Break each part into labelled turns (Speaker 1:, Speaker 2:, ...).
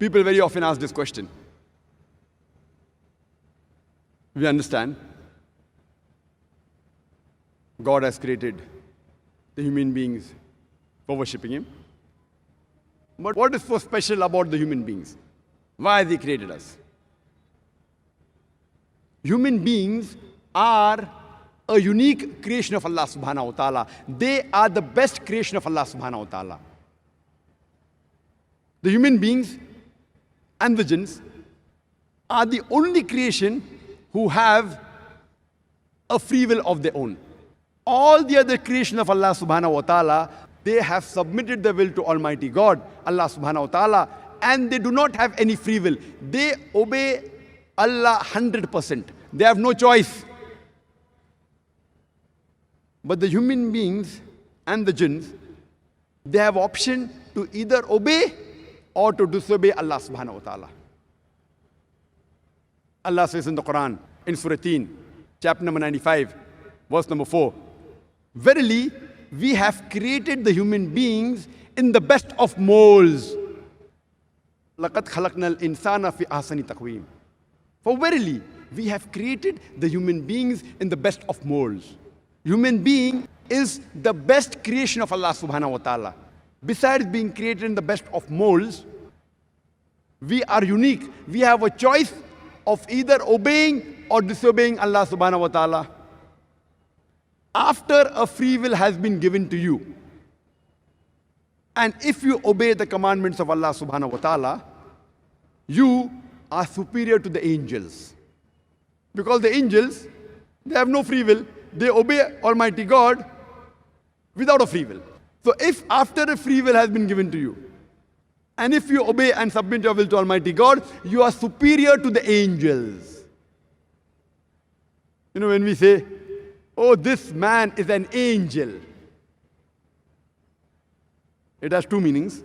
Speaker 1: People very often ask this question. We understand God has created the human beings for worshipping Him. But what is so special about the human beings? Why has He created us? Human beings are a unique creation of Allah subhanahu wa ta'ala. They are the best creation of Allah subhanahu wa ta'ala. The human beings and the jinns are the only creation who have a free will of their own. All the other creation of Allah subhanahu wa ta'ala, they have submitted their will to Almighty God, Allah subhanahu wa ta'ala, and they do not have any free will. They obey Allah 100%. They have no choice. But the human beings and the jinns, they have option to either obey or to disobey Allah subhanahu wa ta'ala. Allah says in the Quran, in Surah Teen, chapter number 95, verse number 4, verily, we have created the human beings in the best of molds. لَقَدْ خَلَقْنَا الْإِنسَانَ فِي أَحْسَنِ تَقْوِيمٍ. For verily, we have created the human beings in the best of molds. Human being is the best creation of Allah subhanahu wa ta'ala. Besides being created in the best of molds, we are unique. We have a choice of either obeying or disobeying Allah subhanahu wa ta'ala. After a free will has been given to you, and if you obey the commandments of Allah subhanahu wa ta'ala, you are superior to the angels. Because the angels, they have no free will. They obey Almighty God without a free will. So if after a free will has been given to you, and if you obey and submit your will to Almighty God, you are superior to the angels. You know, when we say, oh, this man is an angel, it has two meanings.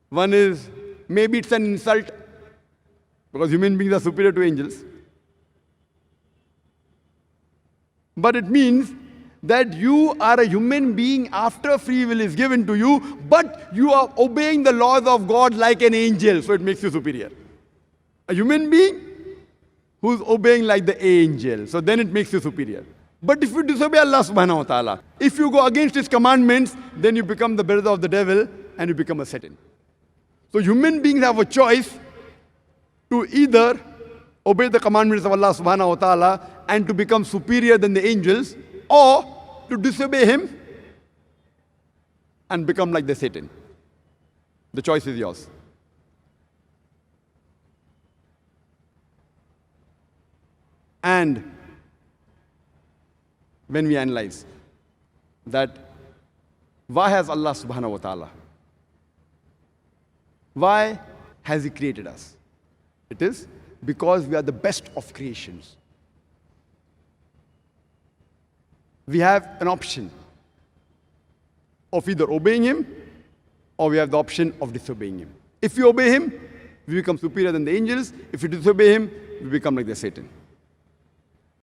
Speaker 1: One is, maybe it's an insult, because human beings are superior to angels. But it means that you are a human being after free will is given to you, but you are obeying the laws of God like an angel, so it makes you superior. A human being who's obeying like the angel, so then it makes you superior. But if you disobey Allah subhanahu wa ta'ala, if you go against His commandments, then you become the brother of the devil and you become a Satan. So human beings have a choice to either obey the commandments of Allah subhanahu wa ta'ala and to become superior than the angels, or to disobey Him and become like the Satan. The choice is yours. And when we analyze that, why has Allah subhanahu wa ta'ala, why has He created us? It is because we are the best of creations. We have an option of either obeying Him, or we have the option of disobeying Him. If we obey Him, we become superior than the angels. If we disobey Him, we become like the Satan.